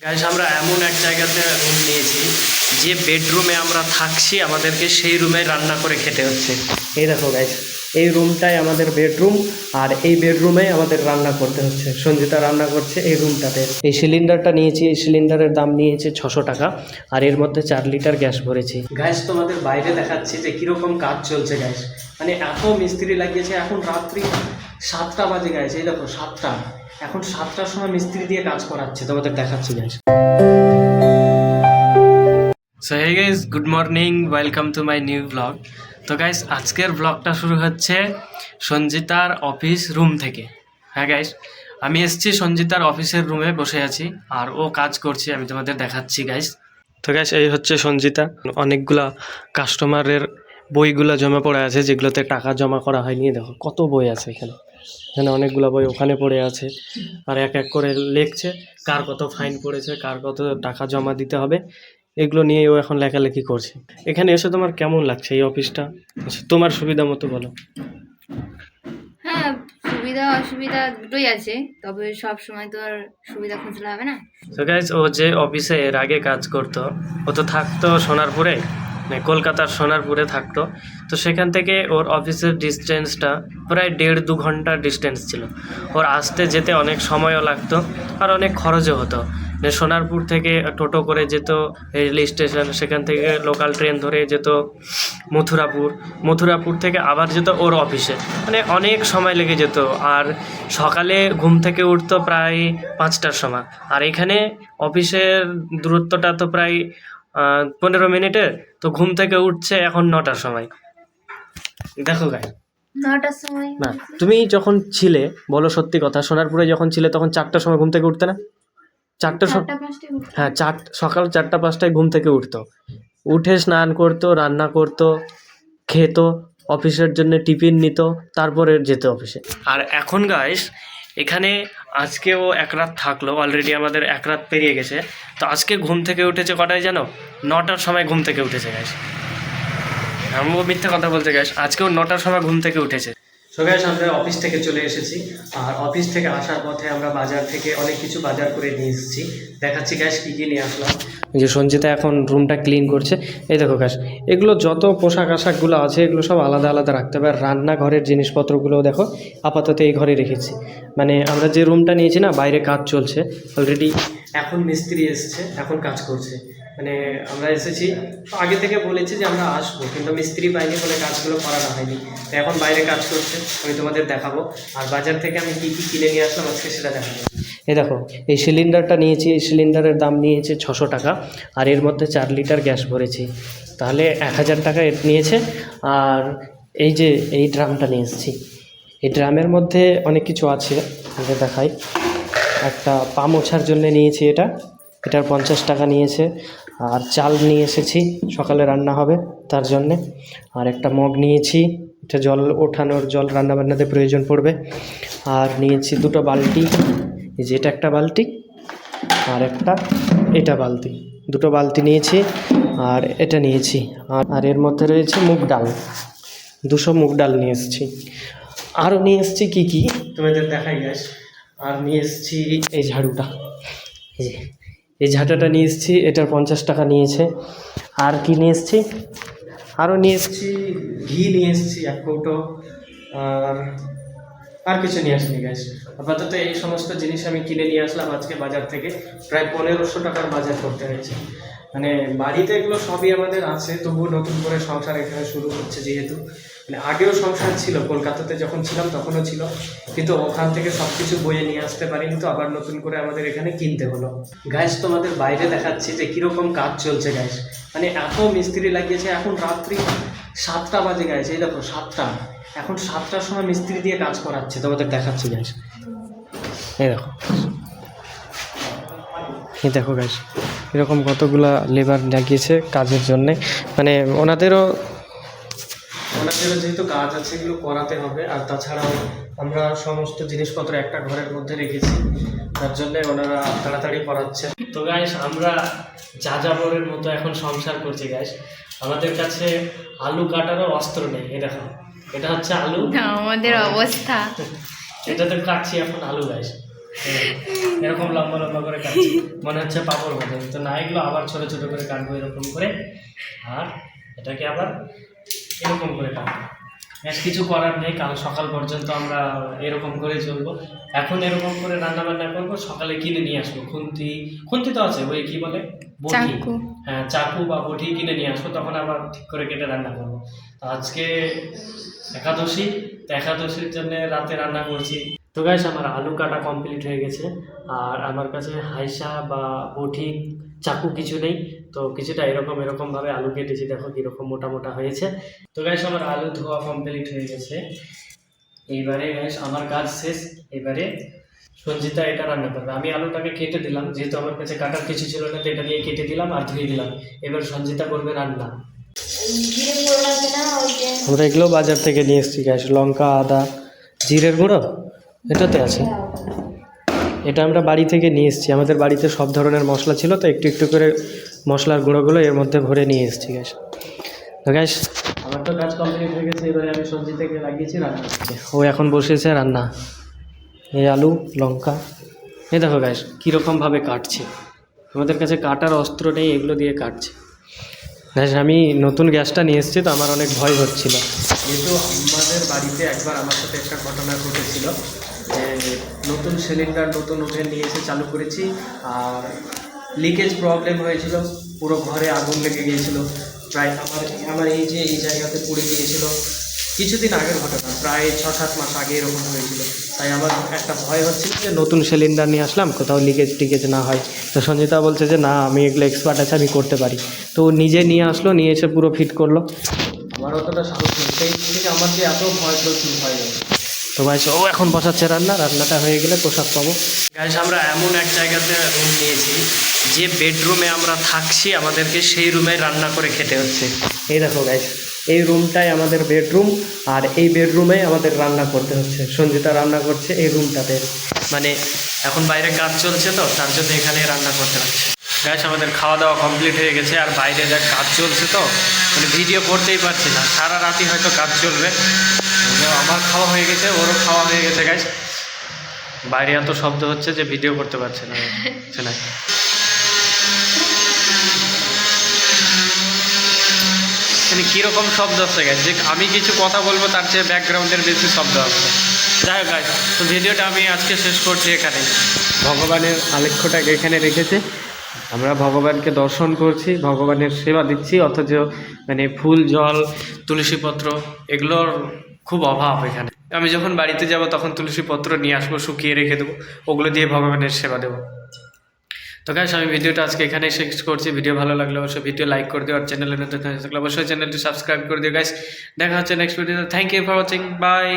Guys আমরা এমন এক জায়গাতে রুম নিয়েছি যে বেডরুমে আমরা থাকছি, আমাদেরকে সেই রুমে রান্না করে খেতে হচ্ছে। এই দেখো গাইস, এই রুমটাই আমাদের বেডরুম, আর এই বেডরুমে আমাদের রান্না করতে হচ্ছে। সঞ্জিতা রান্না করছে এই রুমটাতে। এই সিলিন্ডারটা নিয়েছি, এই সিলিন্ডারের দাম নিয়েছে 600 টাকা, আর এর মধ্যে 4 লিটার গ্যাস ভরেছি। গাইস তোমাদের বাইরে দেখাচ্ছি যে কীরকম কাজ চলছে গাইস, মানে এত মিস্ত্রি লাগিয়েছে। এখন রাত্রি 7টা বাজে গাইস, এই দেখো 7টা, এখন 7টার সময় মিস্ত্রি দিয়ে কাজ করাচ্ছে, তোমাদের দেখাচ্ছি guys. So hey guys, good morning, welcome to my new blog. তো গাইস আজকের ব্লগটা শুরু হচ্ছে সঞ্জিতার অফিস রুম থেকে। হ্যাঁ গাইস, আমি এসেছি সঞ্জিতার অফিসের রুমে বসে আছি, আর ও কাজ করছে, আমি তোমাদের দেখাচ্ছি গাইস। তো গাইস এই হচ্ছে সঞ্জিতা, অনেকগুলা কাস্টমারের বইগুলো জমা পড়ে আছে যেগুলোতে টাকা জমা করা হয়নি। দেখো কত বই আছে এখানে, এখানে অনেকগুলো বই ওখানে পড়ে আছে, আর এক এক করে লিখছে কার কত ফাইন পড়েছে, কার কত টাকা জমা দিতে হবে, এগুলো নিয়ে ও এখন লেখালেখি করছে। এখানে এসে তোমার কেমন লাগছে এই অফিসটা? তোমার সুবিধা মতো বলো। হ্যাঁ, সুবিধা অসুবিধা দুটোই আছে, তবে সব সময় তো আর সুবিধা খুঁজলে হবে না। তো গাইজ, ও যে অফিসে এর আগে কাজ করতো, ও তো থাকতো সোনারপুরে, মানে কলকাতার সোনারপুরে থাকতো। তো সেখান থেকে ওর অফিসের ডিস্টেন্সটা প্রায় 1.5-2 ঘন্টার ডিস্টেন্স ছিল। ওর আসতে যেতে অনেক সময়ও লাগতো, আর অনেক খরচও হতো। মানে সোনারপুর থেকে টোটো করে যেত রেল স্টেশন, সেখান থেকে লোকাল ট্রেন ধরে যেত মথুরাপুর, মথুরাপুর থেকে আবার যেত ওর অফিসে, মানে অনেক সময় লেগে যেত। আর সকালে ঘুম থেকে উঠতো প্রায় 5টার সময়, আর এখানে অফিসের দূরত্বটা তো প্রায় 15 মিনিটের। তো ঘুম থেকে উঠছে এখন 9টার সময়। দেখো গাই, 9টার সময় না তুমি যখন ছিলে, বলো সত্যি কথা, সোনারপুরে যখন ছিলে তখন 4টার সময় ঘুম থেকে উঠতে না? 4টার সময়, 4টা-5টায় উঠি। হ্যাঁ, সকাল 4টা-5টায় ঘুম থেকে উঠতো, উঠে স্নান করতো, রান্না করতো, খেত, অফিসের জন্য টিফিন নিত, তারপরে যেত অফিসে। আর এখন গাইস এখানে আজকেও এক রাত থাকলো, অলরেডি আমাদের এক রাত পেরিয়ে গেছে। তো আজকে ঘুম থেকে উঠেছে কটায় জানো? 9টার সময় ঘুম থেকে উঠেছে গাইস। আমিও মিথ্যা কথা বলতে গাইস, আজকেও 9টার সময় ঘুম থেকে উঠেছে। সো গাইস আমরা অফিস থেকে চলে এসেছি, আর অফিস থেকে আসার পথে আমরা বাজার থেকে অনেক কিছু বাজার করে নিয়ে এসেছি। দেখাচ্ছি গাইস কী কী নিয়ে আসলাম। যে সঞ্জিতা এখন রুমটা ক্লিন করছে। এই দেখো গাইস, এগুলো যত পোশাক আশাকগুলো আছে এগুলো সব আলাদা আলাদা রাখতে হবে। আর রান্নাঘরের জিনিসপত্রগুলোও দেখো আপাতত এই ঘরে রেখেছি। মানে আমরা যে রুমটা নিয়েছি না, বাইরে কাজ চলছে অলরেডি, এখন মিস্ত্রি এসছে, এখন কাজ করছে। মানে আমরা এসেছি, আগে থেকে বলেছি যে আমরা আসবো, কিন্তু মিস্ত্রি পাইনি বলে কাজগুলো করানো হয়নি। তো এখন বাইরে কাজ করছে, আমি তোমাদের দেখাবো। আর বাজার থেকে আমি কী কী কিনে নিয়ে আসলাম আজকে সেটা দেখাবো। এই দেখো, এই সিলিন্ডারটা নিয়েছি, এই সিলিন্ডারের দাম নিয়েছে 600 টাকা, আর এর মধ্যে 4 লিটার গ্যাস ভরেছি, তাহলে 1000 টাকা নিয়েছে। আর এই যে এই ড্রামটা নিয়ে এসেছি, এই ড্রামের মধ্যে অনেক কিছু আছে, আমি দেখাই। একটা পা মোছার জন্য নিয়েছি এটার 50 টাকা নিয়েছে। আর চাল নিয়ে এসেছি, সকালে রান্না হবে তার জন্যে। আর একটা মগ নিয়েছি, এটা জল ওঠানোর, জল রান্নাবান্নাতে প্রয়োজন পড়বে। আর নিয়েছি 2টো বালতি, এই যে এটা একটা বালতি, আর একটা এটা বালতি, 2টো বালতি নিয়েছি। আর এটা নিয়েছি, আর এর মধ্যে রয়েছে মুগ ডাল, 200 মুগ ডাল নিয়ে এসেছি। আরও নিয়ে এসেছি কী কী তোমাদের দেখাই গাইস। আর নিয়ে এসেছি এই ঝাড়ুটা, এই ঝাঁটাটা নিয়ে এসেছি, এটার 50 টাকা নিয়েছে। আর কি নিয়ে এসেছি, আরও নিয়ে এসেছি ঘি নিয়ে এসেছি 1 কৌটো। আর কিছু নিয়ে আসিনি গ্যাস, আপাতত এই সমস্ত জিনিস আমি কিনে নিয়ে আসলাম আজকে বাজার থেকে। প্রায় 1500 টাকার বাজার করতে হয়েছে। মানে বাড়িতে এগুলো সবই আমাদের আছে, তবুও নতুন করে সংসার এখানে শুরু হচ্ছে যেহেতু। মানে আগেও সংসার ছিল, কলকাতাতে যখন ছিলাম তখনও ছিল, কিন্তু ওখান থেকে সব কিছু বয়ে নিয়ে আসতে পারিনি, তো আবার নতুন করে আমাদের এখানে কিনতে হলো। গ্যাস তোমাদের বাইরে দেখাচ্ছি যে কীরকম কাজ চলছে গ্যাস, মানে এত মিস্ত্রি লাগিয়েছে। এখন রাত্রি 7টা বাজে গাইছে, এই দেখো 7টা, এখন 7টার সময় মিস্ত্রি দিয়ে কাজ করাচ্ছে, তোমাদের দেখাচ্ছি গাইস। এই দেখো, এই দেখো গাইস, এরকম কতগুলা লেবার লাগিয়েছে কাজের জন্যে। মানে ওনাদেরও যেহেতু কাজ আছে এগুলো করাতে হবে। আর তাছাড়াও আমরা সমস্ত জিনিসপত্র একটা ঘরের মধ্যে রেখেছি, তার জন্যে ওনারা তাড়াতাড়ি করাচ্ছে। তো গাইস আমরা যাযাবরের মতো এখন সংসার করছি গাইস। আমাদের কাছে আলু কাটারও অস্ত্র নেই। এই দেখো, এটা হচ্ছে আলু, আমাদের অবস্থা। এটাতে কাটছি এখন আলু গাইস। এরকম লম্বা লম্বা করে কাটছি, মনে হচ্ছে পাপড় ভাজা। তো না, এগুলো আবার ছোট ছোট করে কাটবো এরকম করে, আর এটাকে আবার এরকম করে কাটবো। বেশ কিছু করার নেই, কাল সকাল পর্যন্ত আমরা এরকম করে চলবো। এখন এরকম করে রান্না বান্না করবো, সকালে কিনে নিয়ে আসবো খুন্তি। খুন্তি তো আছে, ওই কি বলে বটি, চাকু। হ্যাঁ চাকু বা বটি কিনে নিয়ে আসবো, তখন আবার ঠিক করে কেটে রান্না করবো। তো আজকে একাদশী, তো একাদশীর জন্য রাতে রান্না করছি। তো গাইস আমার আলু কাটা কমপ্লিট হয়ে গেছে, আর আমার কাছে হাইসা বা বটি চাকু কিছু নেই, তো কিছুটা এরকম এরকমভাবে আলু কেটেছি, দেখো কীরকম মোটা মোটা হয়েছে। তো গাইস আমার আলু ধোয়া কমপ্লিট হয়ে গেছে, এইবারে গাইস আমার কাজ শেষ। এবারে সঞ্জিতা এটা রান্না করবে, আমি আলুটাকে কেটে দিলাম, যেহেতু আমার কাছে কাটার কিছু ছিল না, তো এটা দিয়ে কেটে দিলাম আর ধুয়ে দিলাম। এবার সঞ্জিতা করবে রান্না। আমরা এগুলো বাজার থেকে নিয়ে এসেছি গাইস, লঙ্কা, আদা, জিরের গুঁড়ো এটাতে আছে। এটা আমরা বাড়ি থেকে নিয়ে এসেছি, আমাদের বাড়িতে সব ধরনের মশলা ছিল, তো একটু একটু করে মশলার গুঁড়োগুলো এর মধ্যে ভরে নিয়ে এসেছি গাইস। তো গাইস আমার তো কাজ কমপ্লিট হয়ে গেছে, এবারে আমি সবজি থেকে লাগিয়েছি রান্না করতে। ও এখন বসেছে রান্না, এই আলু লঙ্কা, এই দেখো গাইস কীরকমভাবে কাটছে। আমাদের কাছে কাটার অস্ত্র নেই, এগুলো দিয়ে কাটছে। গাইস আমি নতুন গ্যাসটা নিয়ে এসেছি, তো আমার অনেক ভয় হচ্ছিল, যেহেতু আমাদের বাড়িতে একবার আমার সাথে একটা ঘটনা ঘটেছিল যে নতুন সিলিন্ডার, নতুন ওভেন নিয়ে এসে চালু করেছি, আর লিকেজ প্রবলেম হয়েছিল, পুরো ঘরে আগুন লেগে গিয়েছিল। প্রায় আমার এই যে এই জায়গাতে পুড়ে গিয়েছিল। কিছুদিন আগের ঘটনা, প্রায় 6-7 মাস আগে এরকম হয়েছিল। তাই আমার একটা ভয় হচ্ছিল যে নতুন সিলিন্ডার নিয়ে আসলাম, কোথাও লিকেজ টিকেজ না হয়। তো সঞ্জিতা বলছে যে না, আমি এগুলো এক্সপার্ট আছে, আমি করতে পারি। তো ও নিজে নিয়ে আসলো, নিয়ে এসে পুরো ফিট করলো। আমার অতটা সাহস নেই, সেই থেকে আমার যে এত ভয় প্রচুর ভয় যায়। তো গাইস ও এখন বসাচ্ছে রান্না, রান্নাটা হয়ে গেলে প্রসাদ পাবো। গাইস আমরা এমন এক জায়গাতে রুম নিয়েছি, যে বেডরুমে আমরা থাকছি আমাদেরকে সেই রুমে রান্না করে খেতে হচ্ছে। এই দেখো গাইস, এই রুমটাই আমাদের বেডরুম, আর এই বেডরুমে আমাদের রান্না করতে হচ্ছে। সঞ্জিতা রান্না করছে এই রুমটাতে, মানে এখন বাইরে কাজ চলছে, তো তার জন্য এখানে রান্না করতে হচ্ছে। গাইস আমাদের খাওয়া দাওয়া কমপ্লিট হয়ে গেছে, আর বাইরে যা কাজ চলছে, তো মানে ভিডিও করতেই পারছি না, সারা রাতই হয়তো কাজ চলবে। আমার খাওয়া হয়ে গেছে, ওরও খাওয়া হয়ে গেছে গাইস। বাইরে এত শব্দ হচ্ছে যে ভিডিও করতে পারছে না, মানে কীরকম শব্দ হচ্ছে গাইস, যে আমি কিছু কথা বলবো তার চেয়ে ব্যাকগ্রাউন্ডের বেশি শব্দ হচ্ছে। যাই হোক গাইস, তো ভিডিওটা আমি আজকে শেষ করছি এখানে। ভগবানের আলেখ্যটাকে এখানে রেখেছে, আমরা ভগবানকে দর্শন করছি, ভগবানের সেবা দিচ্ছি, অথচ মানে ফুল, জল, তুলসীপত্র এগুলোর খুব অভাব এখানে। আমি যখন বাড়িতে যাব তখন তুলসীপত্র নিয়ে আসবো, শুকিয়ে রেখে দেবো, ওগুলো দিয়ে ভগবানের সেবা দেবো। তো গাইস আমি ভিডিওটা আজকে এখানেই শেষ করছি। ভিডিও ভালো লাগলে অবশ্যই ভিডিও লাইক করে দিও, আর চ্যানেলে নতুন থাকলে অবশ্যই চ্যানেলটি সাবস্ক্রাইব করে দিও গাইস। দেখা হচ্ছে নেক্সট ভিডিওতে। Thank you for watching, by.